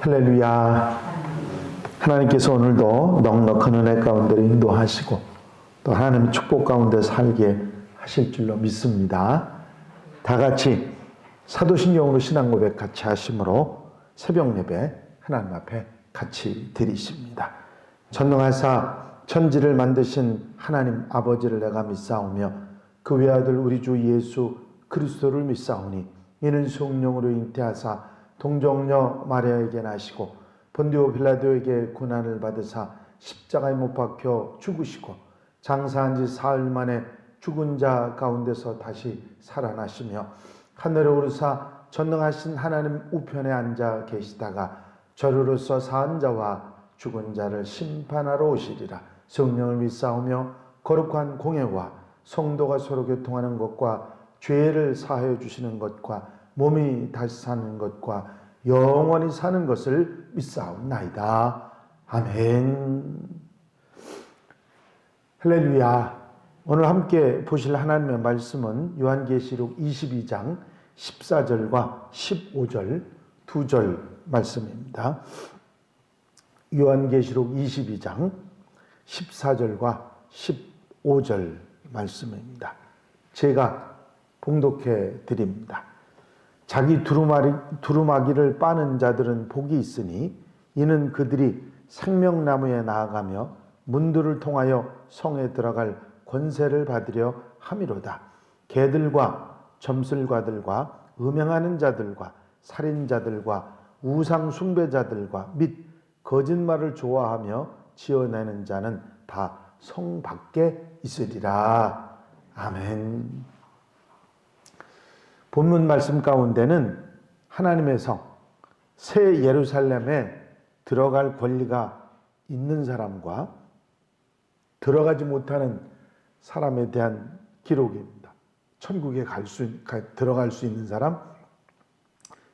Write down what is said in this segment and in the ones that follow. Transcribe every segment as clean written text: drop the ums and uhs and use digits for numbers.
할렐루야. 하나님께서 오늘도 넉넉한 은혜 가운데로 인도하시고 또 하나님의 축복 가운데 살게 하실 줄로 믿습니다. 다 같이 사도신경으로 신앙 고백 같이 하심으로 새벽 예배 하나님 앞에 같이 드리십니다. 전능하사 천지를 만드신 하나님 아버지를 내가 믿사오며 그 외아들 우리 주 예수 그리스도를 믿사오니 이는 성령으로 잉태하사 동정녀 마리아에게 나시고 본디오 빌라도에게 고난을 받으사 십자가에 못 박혀 죽으시고 장사한 지 사흘 만에 죽은 자 가운데서 다시 살아나시며 하늘에 오르사 전능하신 하나님 우편에 앉아 계시다가 저리로서 사한 자와 죽은 자를 심판하러 오시리라. 성령을 믿사오며 거룩한 공예와 성도가 서로 교통하는 것과 죄를 사하여 주시는 것과 몸이 다시 사는 것과 영원히 사는 것을 믿사옵나이다. 아멘. 할렐루야. 오늘 함께 보실 하나님의 말씀은 요한계시록 22장 14절과 15절 2절 말씀입니다. 요한계시록 22장 14절과 15절 말씀입니다. 제가 봉독해 드립니다. 자기 두루마기를 빠는 자들은 복이 있으니 이는 그들이 생명나무에 나아가며 문들을 통하여 성에 들어갈 권세를 받으려 함이로다. 개들과 점술가들과 음행하는 자들과 살인자들과 우상 숭배자들과 및 거짓말을 좋아하며 지어내는 자는 다 성 밖에 있으리라. 아멘. 본문 말씀 가운데는 하나님의 성, 새 예루살렘에 들어갈 권리가 있는 사람과 들어가지 못하는 사람에 대한 기록입니다. 천국에 들어갈 수 있는 사람,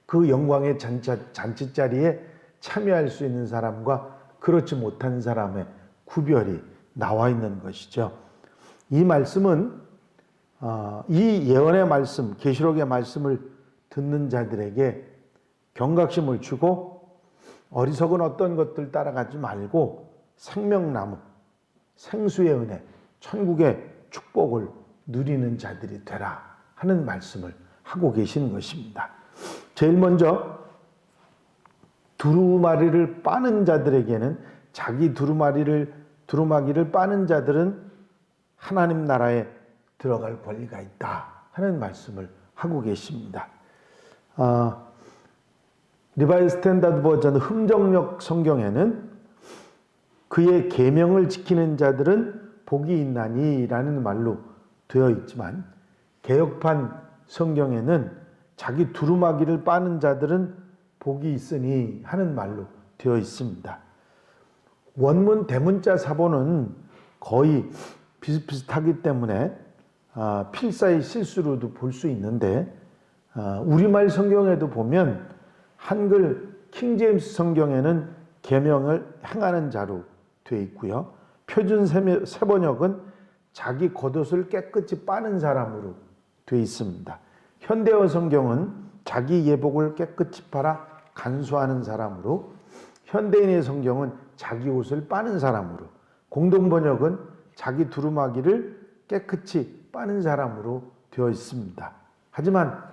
그 영광의 잔치자리에 참여할 수 있는 사람과 그렇지 못한 사람의 구별이 나와 있는 것이죠. 이 말씀은 이 예언의 말씀, 계시록의 말씀을 듣는 자들에게 경각심을 주고 어리석은 어떤 것들 따라가지 말고 생명나무, 생수의 은혜, 천국의 축복을 누리는 자들이 되라 하는 말씀을 하고 계시는 것입니다. 제일 먼저 두루마리를 빠는 자들에게는 자기 두루마기를 빠는 자들은 하나님 나라에 들어갈 권리가 있다 하는 말씀을 하고 계십니다. 리바이 스탠다드 버전 흠정역 성경에는 그의 계명을 지키는 자들은 복이 있나니 라는 말로 되어 있지만 개역판 성경에는 자기 두루마기를 빠는 자들은 복이 있으니 하는 말로 되어 있습니다. 원문 대문자 사본은 거의 비슷비슷하기 때문에 필사의 실수로도 볼 수 있는데 우리말 성경에도 보면 한글 킹제임스 성경에는 계명을 행하는 자로 되어 있고요. 표준 세번역은 자기 겉옷을 깨끗이 빠는 사람으로 되어 있습니다. 현대어 성경은 자기 예복을 깨끗이 빨아 간수하는 사람으로, 현대인의 성경은 자기 옷을 빠는 사람으로, 공동번역은 자기 두루마기를 깨끗이 빠는 사람으로 되어 있습니다. 하지만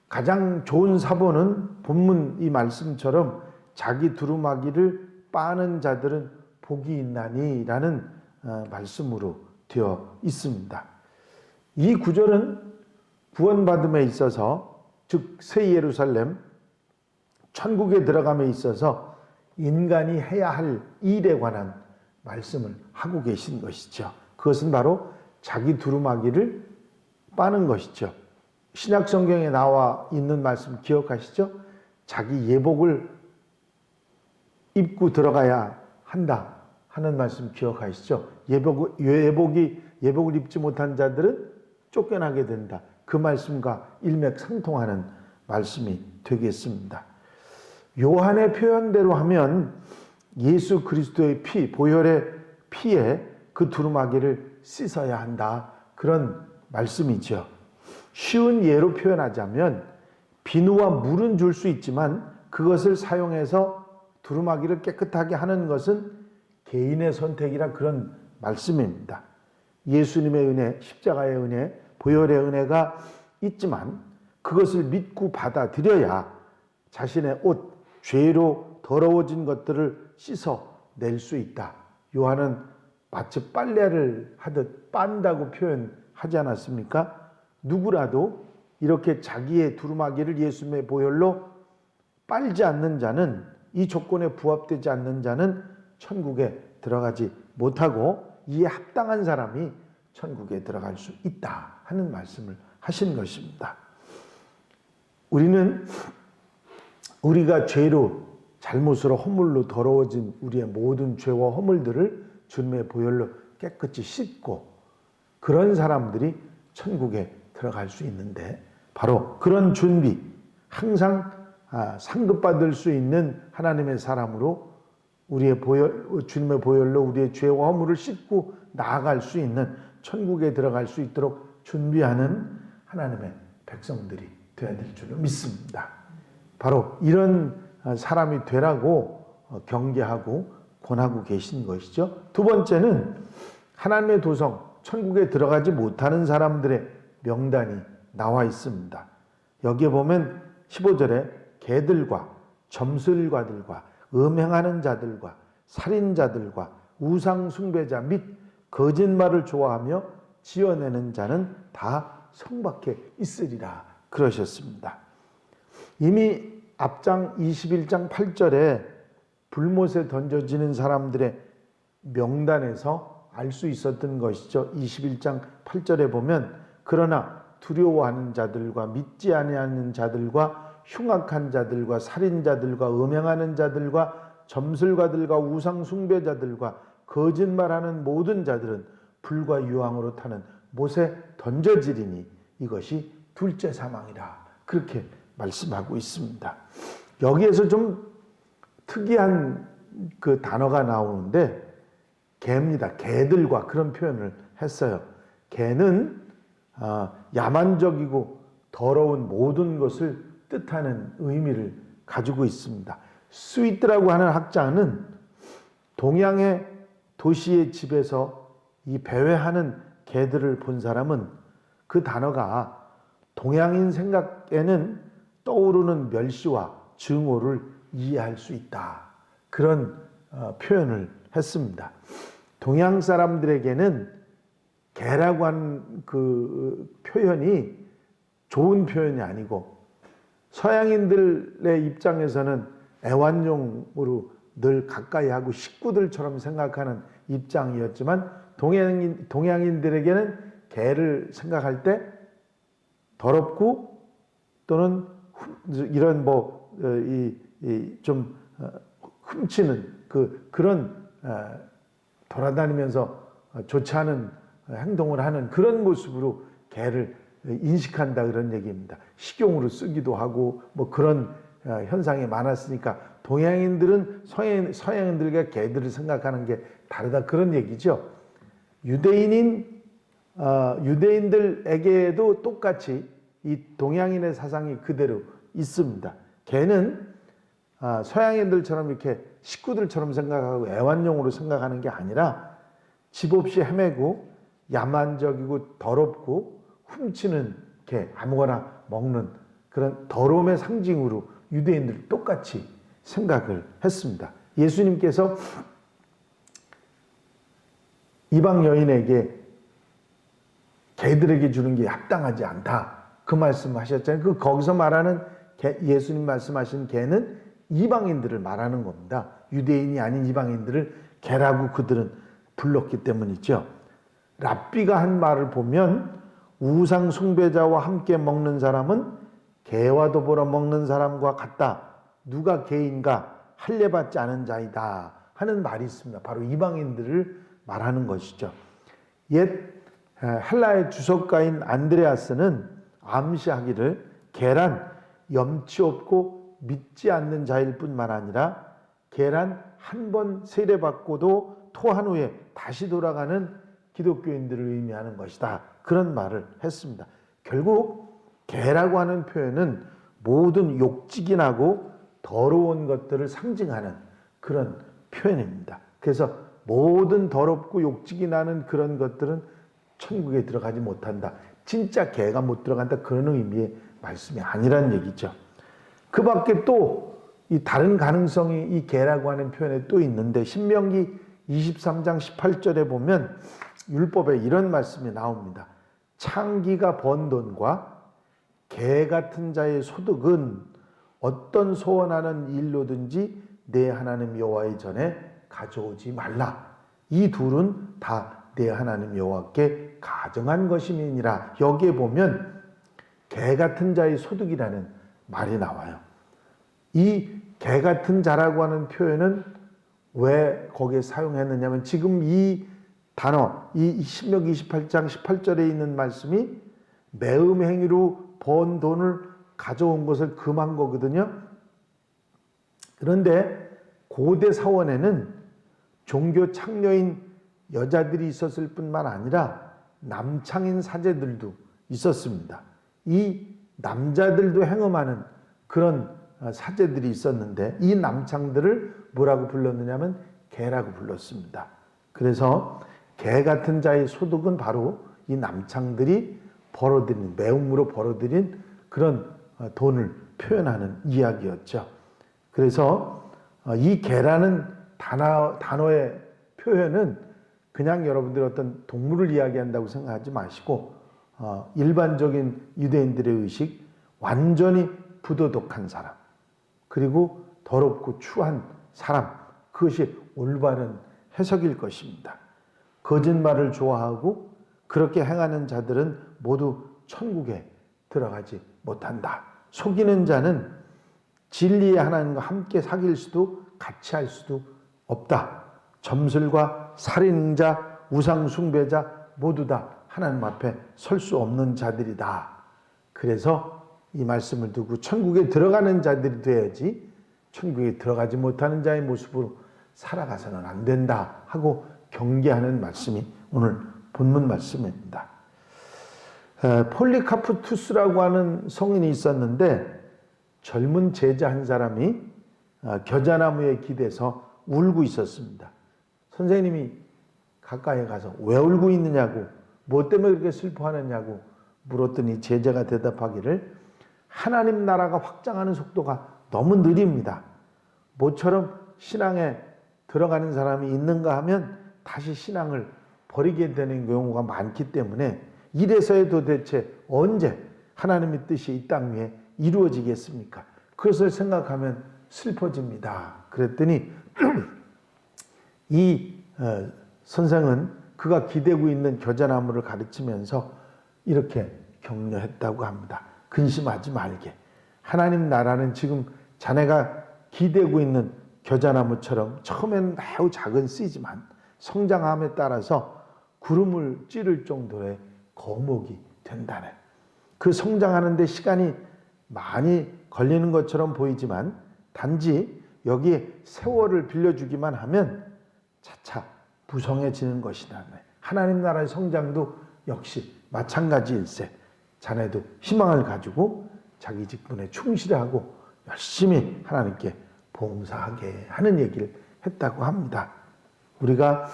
가장 좋은 사본은 본문 이 말씀처럼 자기 두루마기를 빠는 자들은 복이 있나니 라는 말씀으로 되어 있습니다. 이 구절은 구원받음에 있어서, 즉 새 예루살렘 천국에 들어감에 있어서 인간이 해야 할 일에 관한 말씀을 하고 계신 것이죠. 그것은 바로 자기 두루마기를 빠는 것이죠. 신약 성경에 나와 있는 말씀 기억하시죠? 자기 예복을 입고 들어가야 한다 하는 말씀 기억하시죠? 예복을 입지 못한 자들은 쫓겨나게 된다. 그 말씀과 일맥상통하는 말씀이 되겠습니다. 요한의 표현대로 하면 예수 그리스도의 피, 보혈의 피에 그 두루마기를 씻어야 한다. 그런 말씀이죠. 쉬운 예로 표현하자면 비누와 물은 줄 수 있지만 그것을 사용해서 두루마기를 깨끗하게 하는 것은 개인의 선택이라 그런 말씀입니다. 예수님의 은혜, 십자가의 은혜, 보혈의 은혜가 있지만 그것을 믿고 받아들여야 자신의 옷, 죄로 더러워진 것들을 씻어낼 수 있다. 요한은 마치 빨래를 하듯 빤다고 표현하지 않았습니까? 누구라도 이렇게 자기의 두루마기를 예수님의 보혈로 빨지 않는 자는, 이 조건에 부합되지 않는 자는 천국에 들어가지 못하고 이에 합당한 사람이 천국에 들어갈 수 있다 하는 말씀을 하신 것입니다. 우리가 죄로, 잘못으로, 허물로 더러워진 우리의 모든 죄와 허물들을 주님의 보혈로 깨끗이 씻고 그런 사람들이 천국에 들어갈 수 있는데, 바로 그런 준비, 항상 상급받을 수 있는 하나님의 사람으로 주님의 보혈로 우리의 죄와 허물을 씻고 나아갈 수 있는, 천국에 들어갈 수 있도록 준비하는 하나님의 백성들이 되어야 될 줄로 믿습니다. 바로 이런 사람이 되라고 경계하고 권하고 계신 것이죠. 두 번째는 하나님의 도성, 천국에 들어가지 못하는 사람들의 명단이 나와 있습니다. 여기에 보면 15절에 개들과 점술가들과 음행하는 자들과 살인자들과 우상 숭배자 및 거짓말을 좋아하며 지어내는 자는 다 성 밖에 있으리라 그러셨습니다. 이미 앞장 21장 8절에 불못에 던져지는 사람들의 명단에서 알 수 있었던 것이죠. 21장 8절에 보면 그러나 두려워하는 자들과 믿지 아니하는 자들과 흉악한 자들과 살인자들과 음행하는 자들과 점술가들과 우상 숭배자들과 거짓말하는 모든 자들은 불과 유황으로 타는 못에 던져지리니 이것이 둘째 사망이라 그렇게 말씀하고 있습니다. 여기에서 좀 특이한 그 단어가 나오는데 개입니다. 개들과 그런 표현을 했어요. 개는 야만적이고 더러운 모든 것을 뜻하는 의미를 가지고 있습니다. 스위트라고 하는 학자는 동양의 도시의 집에서 이 배회하는 개들을 본 사람은 그 단어가 동양인 생각에는 떠오르는 멸시와 증오를 이해할 수 있다. 그런 표현을 했습니다. 동양 사람들에게는 개라고 하는 그 표현이 좋은 표현이 아니고 서양인들의 입장에서는 애완용으로 늘 가까이 하고 식구들처럼 생각하는 입장이었지만 동양인들에게는 개를 생각할 때 더럽고 또는 이런 좀 훔치는 그런 돌아다니면서 좋지 않은 행동을 하는 그런 모습으로 개를 인식한다 그런 얘기입니다. 식용으로 쓰기도 하고 그런 현상이 많았으니까 동양인들은 서양인들과 개들을 생각하는 게 다르다 그런 얘기죠. 유대인들에게도 똑같이 이 동양인의 사상이 그대로 있습니다. 개는 서양인들처럼 이렇게 식구들처럼 생각하고 애완용으로 생각하는 게 아니라 집 없이 헤매고 야만적이고 더럽고 훔치는 개, 아무거나 먹는 그런 더러움의 상징으로 유대인들 똑같이 생각을 했습니다. 예수님께서 이방 여인에게 개들에게 주는 게 합당하지 않다 그 말씀하셨잖아요. 거기서 말하는 예수님 말씀하신 개는 이방인들을 말하는 겁니다. 유대인이 아닌 이방인들을 개라고 그들은 불렀기 때문이죠. 랍비가 한 말을 보면 우상 숭배자와 함께 먹는 사람은 개와 더불어 먹는 사람과 같다. 누가 개인가 할례받지 않은 자이다 하는 말이 있습니다. 바로 이방인들을 말하는 것이죠. 옛 헬라의 주석가인 안드레아스는 암시하기를 개란 염치 없고 믿지 않는 자일 뿐만 아니라 개란 한 번 세례받고도 토한 후에 다시 돌아가는 기독교인들을 의미하는 것이다. 그런 말을 했습니다. 결국 개라고 하는 표현은 모든 욕지기나고 더러운 것들을 상징하는 그런 표현입니다. 그래서 모든 더럽고 욕짓이 나는 그런 것들은 천국에 들어가지 못한다. 진짜 개가 못 들어간다. 그런 의미의 말씀이 아니란 얘기죠. 그 밖에 또 이 다른 가능성이 이 개라고 하는 표현에 또 있는데 신명기 23장 18절에 보면 율법에 이런 말씀이 나옵니다. 창기가 번 돈과 개 같은 자의 소득은 어떤 소원하는 일로든지 내 하나님 여호와의 전에 가져오지 말라. 이 둘은 다 내 하나님 여호와께 가정한 것임이니라. 여기에 보면 개 같은 자의 소득이라는 말이 나와요. 이 개 같은 자라고 하는 표현은 왜 거기에 사용했느냐면 지금 이 단어, 이 신명기 28장 18절에 있는 말씀이 매음 행위로 번 돈을 가져온 것을 금한 거거든요. 그런데 고대 사원에는 종교 창녀인 여자들이 있었을 뿐만 아니라 남창인 사제들도 있었습니다. 이 남자들도 행음하는 그런 사제들이 있었는데 이 남창들을 뭐라고 불렀느냐면 개라고 불렀습니다. 그래서 개 같은 자의 소득은 바로 이 남창들이 벌어들인, 매음으로 벌어들인 그런 돈을 표현하는 이야기였죠. 그래서 이 개라는 단어의 표현은 그냥 여러분들 어떤 동물을 이야기한다고 생각하지 마시고 일반적인 유대인들의 의식, 완전히 부도덕한 사람, 그리고 더럽고 추한 사람, 그것이 올바른 해석일 것입니다. 거짓말을 좋아하고 그렇게 행하는 자들은 모두 천국에 들어가지 못한다. 속이는 자는 진리의 하나님과 함께 사귈 수도 같이 할 수도 없다. 점술과 살인자, 우상숭배자 모두 다 하나님 앞에 설 수 없는 자들이다. 그래서 이 말씀을 두고 천국에 들어가는 자들이 돼야지 천국에 들어가지 못하는 자의 모습으로 살아가서는 안 된다 하고 경계하는 말씀이 오늘 본문 말씀입니다. 폴리카프투스라고 하는 성인이 있었는데 젊은 제자 한 사람이 겨자나무에 기대서 울고 있었습니다. 선생님이 가까이 가서 왜 울고 있느냐고, 뭐 때문에 그렇게 슬퍼하느냐고 물었더니 제자가 대답하기를 하나님 나라가 확장하는 속도가 너무 느립니다. 모처럼 신앙에 들어가는 사람이 있는가 하면 다시 신앙을 버리게 되는 경우가 많기 때문에 이래서야 도대체 언제 하나님의 뜻이 이 땅 위에 이루어지겠습니까? 그것을 생각하면 슬퍼집니다. 그랬더니 이 선생은 그가 기대고 있는 겨자나무를 가르치면서 이렇게 격려했다고 합니다. 근심하지 말게. 하나님 나라는 지금 자네가 기대고 있는 겨자나무처럼 처음에는 매우 작은 씨지만 성장함에 따라서 구름을 찌를 정도의 거목이 된다네. 그 성장하는 데 시간이 많이 걸리는 것처럼 보이지만 단지 여기에 세월을 빌려주기만 하면 차차 부성해지는 것이다. 하나님 나라의 성장도 역시 마찬가지일세. 자네도 희망을 가지고 자기 직분에 충실하고 열심히 하나님께 봉사하게 하는 얘기를 했다고 합니다. 우리가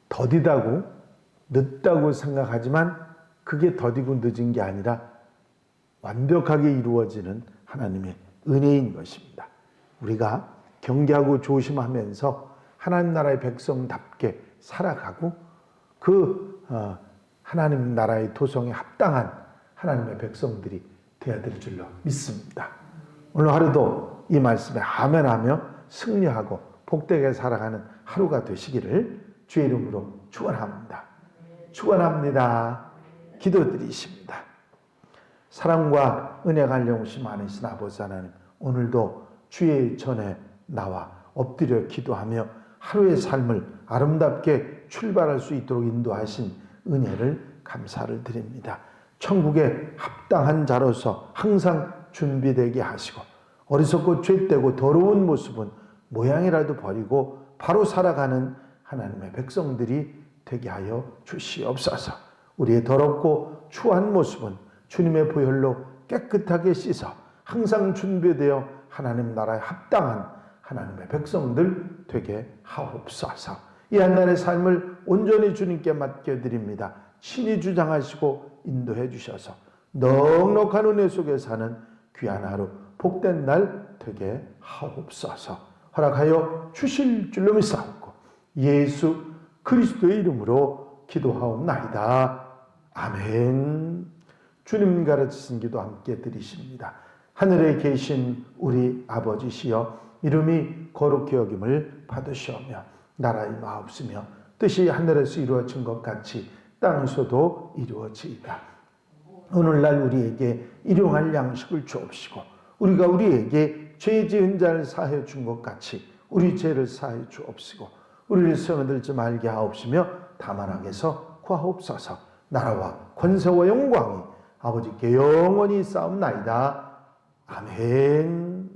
더디다고 늦다고 생각하지만 그게 더디고 늦은 게 아니라 완벽하게 이루어지는 하나님의 은혜인 것입니다. 우리가 경계하고 조심하면서 하나님 나라의 백성답게 살아가고 그 하나님 나라의 도성에 합당한 하나님의 백성들이 되어야 될 줄로 믿습니다. 오늘 하루도 이 말씀에 아멘하며 승리하고 복되게 살아가는 하루가 되시기를 주의 이름으로 축원합니다. 축원합니다. 기도드리십니다. 사랑과 은혜가 한량없이 많으신 아버지 하나님, 오늘도 주의 전에 나와 엎드려 기도하며 하루의 삶을 아름답게 출발할 수 있도록 인도하신 은혜를 감사를 드립니다. 천국에 합당한 자로서 항상 준비되게 하시고 어리석고 죄되고 더러운 모습은 모양이라도 버리고 바로 살아가는 하나님의 백성들이 되게 하여 주시옵소서. 우리의 더럽고 추한 모습은 주님의 보혈로 깨끗하게 씻어 항상 준비되어 하나님 나라에 합당한 하나님의 백성들 되게 하옵소서. 이 한날의 삶을 온전히 주님께 맡겨드립니다. 친히 주장하시고 인도해 주셔서 넉넉한 은혜 속에 사는 귀한 하루, 복된 날 되게 하옵소서. 허락하여 주실 줄로 믿사옵고 예수 그리스도의 이름으로 기도하옵나이다. 아멘. 주님 가르치신 기도 함께 드리십니다. 하늘에 계신 우리 아버지시여, 이름이 거룩히 여김을 받으시오며 나라의 마옵시며 뜻이 하늘에서 이루어진 것 같이 땅에서도 이루어지이다. 오늘날 우리에게 일용할 양식을 주옵시고 우리가 우리에게 죄 지은 자를 사하여 준 것 같이 우리 죄를 사하여 주옵시고 우리를 시험에 들지 말게 하옵시며 다만 악에서 구하옵소서. 나라와 권세와 영광이 아버지께 영원히 싸움나이다. 아멘.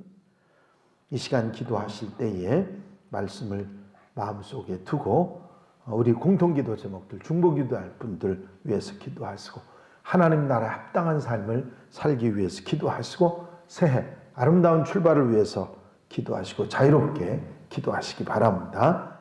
이 시간 기도하실 때에 말씀을 마음속에 두고 우리 공통기도 제목들, 중보기도할 분들 위해서 기도하시고 하나님 나라에 합당한 삶을 살기 위해서 기도하시고 새해 아름다운 출발을 위해서 기도하시고 자유롭게 기도하시기 바랍니다.